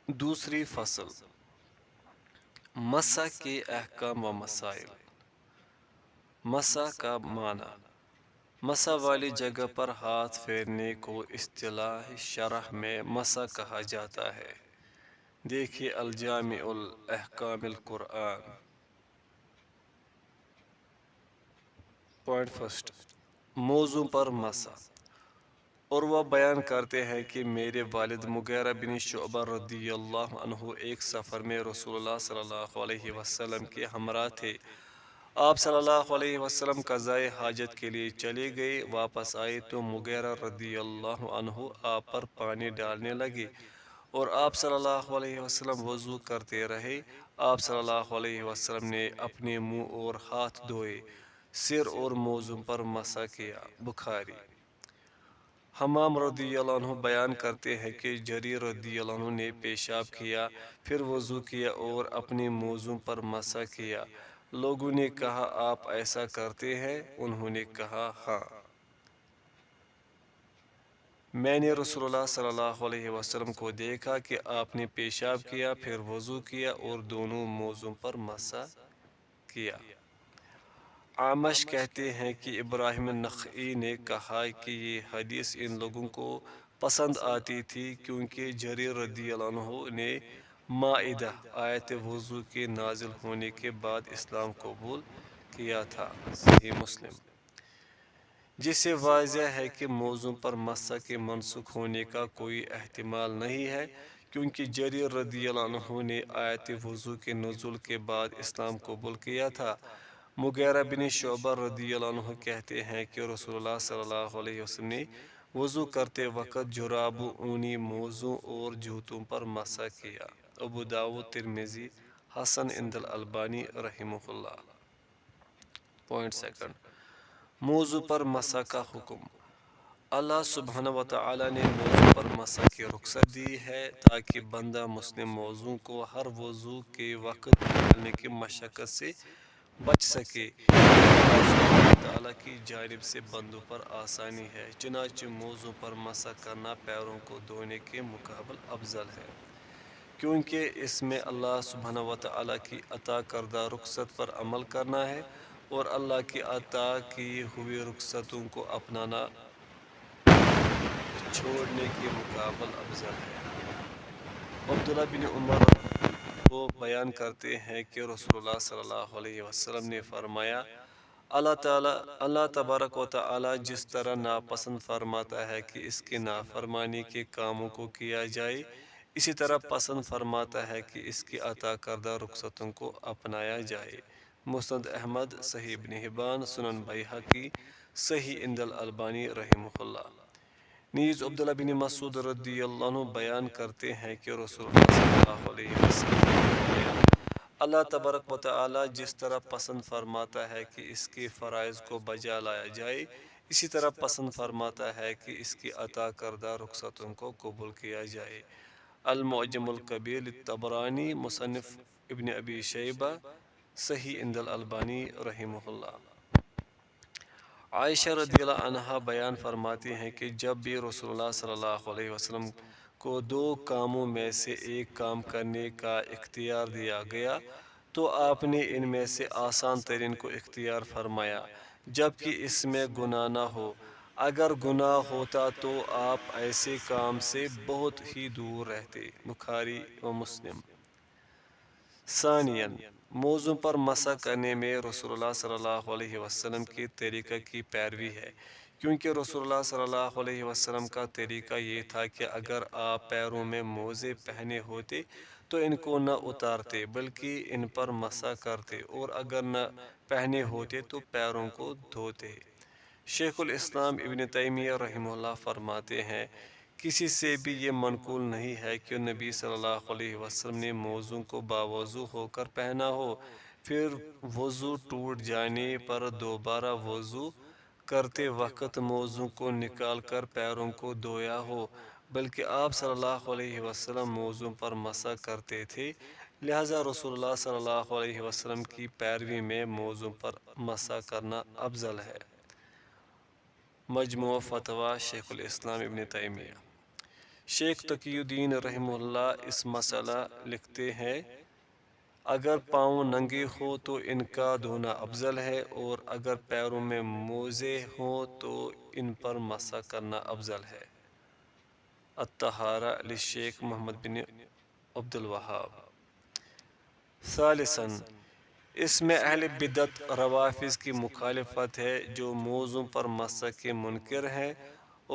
دوسری فصل، مسح کے احکام و مسائل۔ مسح کا معنی، مسح والی جگہ پر ہاتھ پھیرنے کو اصطلاح شرح میں مسح کہا جاتا ہے۔ دیکھیے الجامع الاحکام القرآن۔ پوائنٹ فرسٹ، موضوع پر مسح۔ اور وہ بیان کرتے ہیں کہ میرے والد مغیرہ بن شعبہ رضی اللہ عنہ ایک سفر میں رسول اللہ صلی اللہ علیہ وسلم کے ہمراہ تھے۔ آپ صلی اللہ علیہ وسلم قضائے حاجت کے لیے چلے گئے، واپس آئے تو مغیرہ رضی اللہ عنہ آپ پر پانی ڈالنے لگے اور آپ صلی اللہ علیہ وسلم وضو کرتے رہے۔ آپ صلی اللہ علیہ وسلم نے اپنے منہ اور ہاتھ دھوئے، سر اور موزوں پر مسح کیا۔ بخاری۔ حمام رضی اللہ عنہ بیان کرتے ہیں کہ جریر رضی اللہ عنہ نے پیشاب کیا، پھر وضو کیا اور اپنے موزوں پر مسح کیا۔ لوگوں نے کہا آپ ایسا کرتے ہیں؟ انہوں نے کہا ہاں، میں نے رسول اللہ صلی اللہ علیہ وسلم کو دیکھا کہ آپ نے پیشاب کیا، پھر وضو کیا اور دونوں موزوں پر مسح کیا۔ اعمش کہتے ہیں کہ ابراہیم النخعی نے کہا کہ یہ حدیث ان لوگوں کو پسند آتی تھی کیونکہ جریر رضی اللہ عنہ نے مائدہ آیت وضو کے نازل ہونے کے بعد اسلام قبول کیا تھا۔ صحیح مسلم۔ جس سے واضح ہے کہ موضوع پر مسح کے منسوخ ہونے کا کوئی احتمال نہیں ہے، کیونکہ جریر رضی اللہ عنہ نے آیت وضو کے نزول کے بعد اسلام قبول کیا تھا۔ مغیرہ بن شعبہ رضی اللہ عنہ کہتے ہیں کہ رسول اللہ صلی اللہ علیہ وسلم نے وضو کرتے وقت جرابوں، اونی موزوں اور جوتوں پر مسح کیا۔ ابو داؤد، ترمذی، حسن عند الالبانی رحمہ اللہ۔ پوائنٹ سیکنڈ، موضوع پر مسح کا حکم۔ اللہ سبحانہ و تعالی نے موضوع پر مسح کی رخصت دی ہے تاکہ بندہ مسلم موضوع کو ہر وضو کے وقت نکالنے کی مشقت سے بچ سکے۔ اللہ سبحانہ و تعالی کی جانب سے بندوں پر آسانی ہے، چنانچہ موضوع پر مسح کرنا پیروں کو دھونے کے مقابل افضل ہے، کیونکہ اس میں اللہ سبحانہ و تعالی کی عطا کردہ رخصت پر عمل کرنا ہے اور اللہ کی عطا کی ہوئی رخصتوں کو اپنانا چھوڑنے کے مقابل افضل ہے۔ عبداللہ بن عمر وہ بیان کرتے ہیں کہ رسول اللہ صلی اللہ علیہ وسلم نے فرمایا، اللہ تبارک و تعالی جس طرح ناپسند فرماتا ہے کہ اس کے نافرمانی کے کاموں کو کیا جائے، اسی طرح پسند فرماتا ہے کہ اس کی عطا کردہ رخصتوں کو اپنایا جائے۔ مسند احمد، صحیح ابن حبان، سنن بیہقی، صحیح عند الالبانی رحمہ اللہ۔ نیز عبداللہ بن مسعود رضی اللہ عنہ بیان کرتے ہیں کہ رسول اللہ صلی اللہ علیہ وسلم نے فرمایا، اللہ تبارک و تعالی جس طرح پسند فرماتا ہے کہ اس کے فرائض کو بجا لایا جائے، اسی طرح پسند فرماتا ہے کہ اس کی عطا کردہ رخصتوں کو قبول کیا جائے۔ المعجم الکبیر للطبرانی، مصنف ابن ابی شیبہ، صحیح عند الالبانی رحمہ اللہ۔ عائشہ رضی اللہ عنہا بیان فرماتی ہیں کہ جب بھی رسول اللہ صلی اللہ علیہ وسلم کو دو کاموں میں سے ایک کام کرنے کا اختیار دیا گیا تو آپ نے ان میں سے آسان ترین کو اختیار فرمایا، جبکہ اس میں گناہ نہ ہو۔ اگر گناہ ہوتا تو آپ ایسے کام سے بہت ہی دور رہتے۔ بخاری و مسلم۔ ثانیاً، موضوع پر مسح کرنے میں رسول اللہ صلی اللہ علیہ وسلم کے طریقہ کی پیروی ہے، کیونکہ رسول اللہ صلی اللہ علیہ وسلم کا طریقہ یہ تھا کہ اگر آپ پیروں میں موزے پہنے ہوتے تو ان کو نہ اتارتے بلکہ ان پر مسح کرتے، اور اگر نہ پہنے ہوتے تو پیروں کو دھوتے۔ شیخ الاسلام ابن تیمیہ رحمہ اللہ فرماتے ہیں، کسی سے بھی یہ منقول نہیں ہے کہ نبی صلی اللہ علیہ وسلم نے موزوں کو باوضو ہو کر پہنا ہو، پھر وضو ٹوٹ جانے پر دوبارہ وضو کرتے وقت موزوں کو نکال کر پیروں کو دھویا ہو، بلکہ آپ صلی اللہ علیہ وسلم موزوں پر مسح کرتے تھے، لہذا رسول اللہ صلی اللہ علیہ وسلم کی پیروی میں موزوں پر مسح کرنا افضل ہے۔ مجموع فتاوی شیخ الاسلام ابن تیمیہ۔ شیخ تقی الدین رحمہ اللہ اس مسئلہ لکھتے ہیں، اگر پاؤں ننگے ہو تو ان کا دھونا افضل ہے، اور اگر پیروں میں موزے ہوں تو ان پر مسح کرنا افضل ہے۔ الطہارہ للشیخ محمد بن عبد الوہاب۔ ثالثاً، اس میں اہل بدعت روافض کی مخالفت ہے جو موضوع پر مسح کے منکر ہیں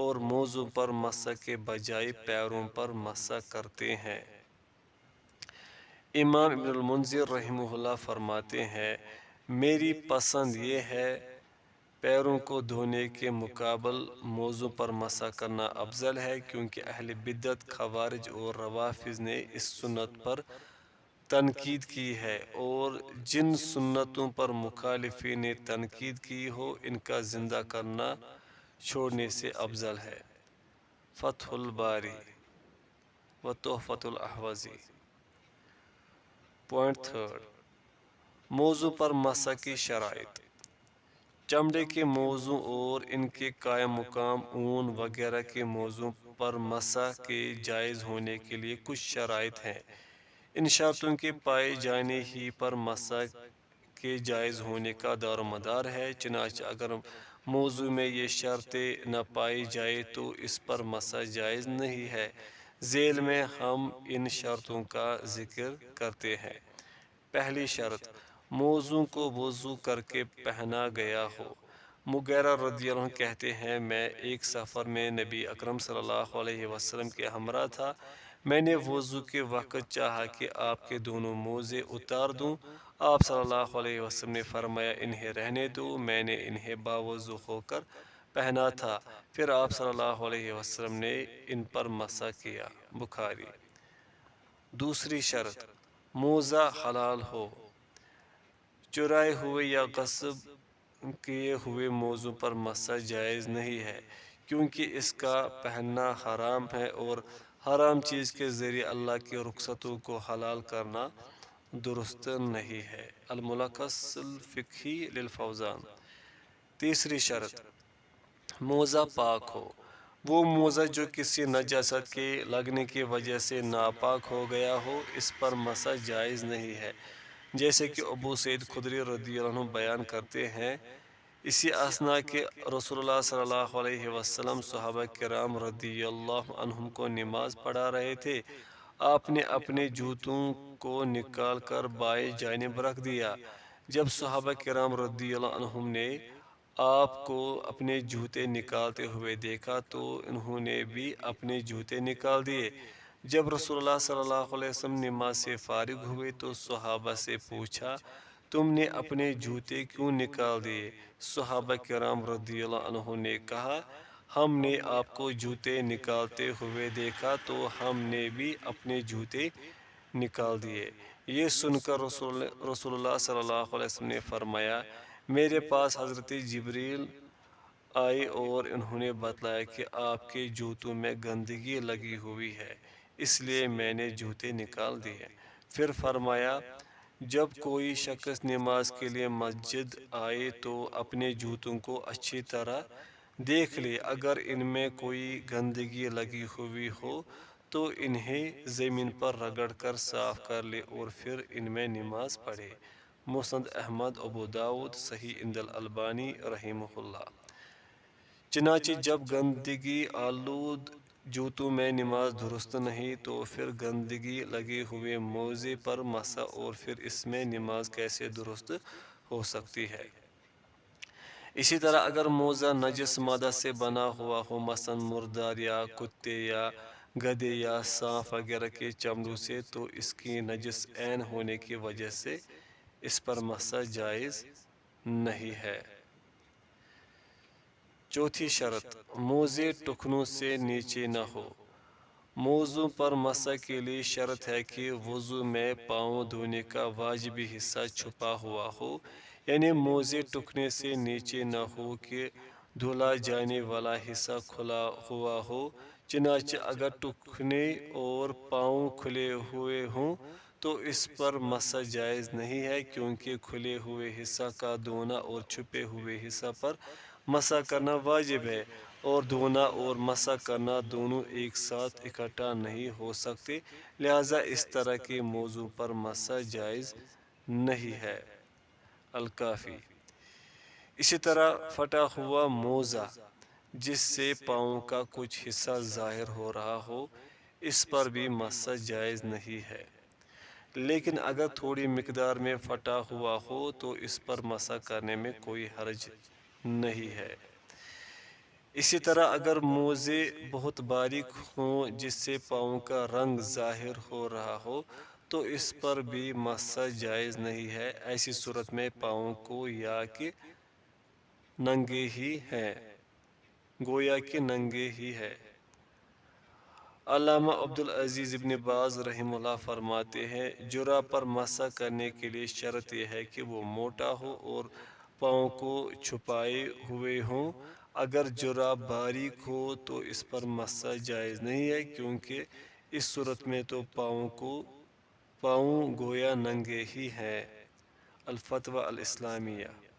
اور موضوع پر مسح کے بجائے پیروں پر مسح کرتے ہیں۔ امام ابن المنذر رحمہ اللہ فرماتے ہیں، میری پسند یہ ہے پیروں کو دھونے کے مقابل موضوع پر مسح کرنا افضل ہے، کیونکہ اہل بدعت خوارج اور روافض نے اس سنت پر تنقید کی ہے، اور جن سنتوں پر مخالفین نے تنقید کی ہو ان کا زندہ کرنا چھوڑنے سے افضل ہے۔ فتح الباری و تحفۃ الاحوذی۔ پوائنٹ تھرڈ، موضوع پر مسح کی شرائط۔ چمڑے کے موضوع اور ان کے قائم مقام اون وغیرہ کے موضوع پر مسح کے جائز ہونے کے لیے کچھ شرائط ہیں۔ ان شرطوں کے پائے جانے ہی پر مسح کے جائز ہونے کا دار و مدار ہے، چنانچہ اگر موضوع میں یہ شرطیں نہ پائی جائے تو اس پر مسح جائز نہیں ہے۔ ذیل میں ہم ان شرطوں کا ذکر کرتے ہیں۔ پہلی شرط، موضوع کو وضو کر کے پہنا گیا ہو۔ مغیرہ رضی اللہ عنہ کہتے ہیں، میں ایک سفر میں نبی اکرم صلی اللہ علیہ وسلم کے ہمراہ تھا، میں نے وضو کے وقت چاہا کہ آپ کے دونوں موزے اتار دوں، آپ صلی اللہ علیہ وسلم نے فرمایا انہیں رہنے دو، میں نے انہیں باوضو ہو کر پہنا تھا، پھر آپ صلی اللہ علیہ وسلم نے ان پر مسح کیا۔ بخاری۔ دوسری شرط، موزہ حلال ہو۔ چرائے ہوئے یا غصب کیے ہوئے موضوع پر مسح جائز نہیں ہے، کیونکہ اس کا پہننا حرام ہے، اور حرام چیز کے ذریعے اللہ کی رخصتوں کو حلال کرنا درست نہیں ہے۔ الملخص الفقہی للفوزان۔ تیسری شرط، موزہ پاک ہو۔ وہ موزہ جو کسی نجاست کے لگنے کی وجہ سے ناپاک ہو گیا ہو، اس پر مسح جائز نہیں ہے، جیسے کہ ابو سعید خدری رضی اللہ عنہ بیان کرتے ہیں، اسی اثنا کہ رسول اللہ صلی اللہ علیہ وسلم صحابہ کرام رضی اللہ عنہم کو نماز پڑھا رہے تھے، آپ نے اپنے جوتوں کو نکال کر بائیں جانب رکھ دیا۔ جب صحابہ کرام رضی اللہ عنہم نے آپ کو اپنے جوتے نکالتے ہوئے دیکھا تو انہوں نے بھی اپنے جوتے نکال دیے۔ جب رسول اللہ صلی اللہ علیہ وسلم نماز سے فارغ ہوئے تو صحابہ سے پوچھا، تم نے اپنے جوتے کیوں نکال دیے؟ صحابہ کرام رضی اللہ عنہ نے کہا، ہم نے آپ کو جوتے نکالتے ہوئے دیکھا تو ہم نے بھی اپنے جوتے نکال دیے۔ یہ سن کر رسول اللہ صلی اللہ علیہ وسلم نے فرمایا، میرے پاس حضرت جبریل آئے اور انہوں نے بتلایا کہ آپ کے جوتوں میں گندگی لگی ہوئی ہے، اس لیے میں نے جوتے نکال دیے۔ پھر فرمایا، جب کوئی شخص نماز کے لیے مسجد آئے تو اپنے جوتوں کو اچھی طرح دیکھ لے، اگر ان میں کوئی گندگی لگی ہوئی ہو تو انہیں زمین پر رگڑ کر صاف کر لے اور پھر ان میں نماز پڑھے۔ مسند احمد، ابو داؤد، صحیح عند الالبانی رحمہ اللہ۔ چنانچہ جب گندگی آلود جوتوں میں نماز درست نہیں تو پھر گندگی لگے ہوئے موزے پر مسح اور پھر اس میں نماز کیسے درست ہو سکتی ہے؟ اسی طرح اگر موزہ نجس مادہ سے بنا ہوا ہو، مثلا مردار یا کتے یا گدھے یا سانپ وغیرہ کے چمڑوں سے، تو اس کی نجس عین ہونے کی وجہ سے اس پر مسح جائز نہیں ہے۔ چوتھی شرط، موزے ٹخنوں سے نیچے نہ ہو۔ موضوع پر مسح کے لیے شرط ہے کہ وضو میں پاؤں دھونے کا واجبی حصہ چھپا ہوا ہو، یعنی موزے ٹخنے سے نیچے نہ ہو کہ دھولا جانے والا حصہ کھلا ہوا ہو۔ چنانچہ اگر ٹخنے اور پاؤں کھلے ہوئے ہوں تو اس پر مسح جائز نہیں ہے، کیونکہ کھلے ہوئے حصہ کا دھونا اور چھپے ہوئے حصہ پر مسح کرنا واجب ہے۔ اور دھونا اور مسح کرنا دونوں ایک ساتھ اکٹھا نہیں ہو سکتے، لہذا اس طرح کے موضوع پر مسح جائز نہیں ہے۔ الکافی۔ اسی طرح پھٹا ہوا موزہ جس سے پاؤں کا کچھ حصہ ظاہر ہو رہا ہو، اس پر بھی مسح جائز نہیں ہے، لیکن اگر تھوڑی مقدار میں پھٹا ہوا ہو تو اس پر مسح کرنے میں کوئی حرج نہیں ہے۔ اسی طرح اگر موزے بہت باریک ہوں جس سے پاؤں کا رنگ ظاہر ہو رہا ہو تو اس پر بھی مسح جائز نہیں ہے، ایسی صورت میں پاؤں کو گویا کہ ننگے ہی ہے۔ علامہ عبدالعزیز ابن باز رحمہ اللہ فرماتے ہیں، جراب پر مسح کرنے کے لیے شرط یہ ہے کہ وہ موٹا ہو اور پاؤں کو چھپائے ہوئے ہوں۔ اگر جراب باریک ہو تو اس پر مسح جائز نہیں ہے، کیونکہ اس صورت میں تو پاؤں گویا ننگے ہی ہیں۔ الفتویٰ الاسلامیہ۔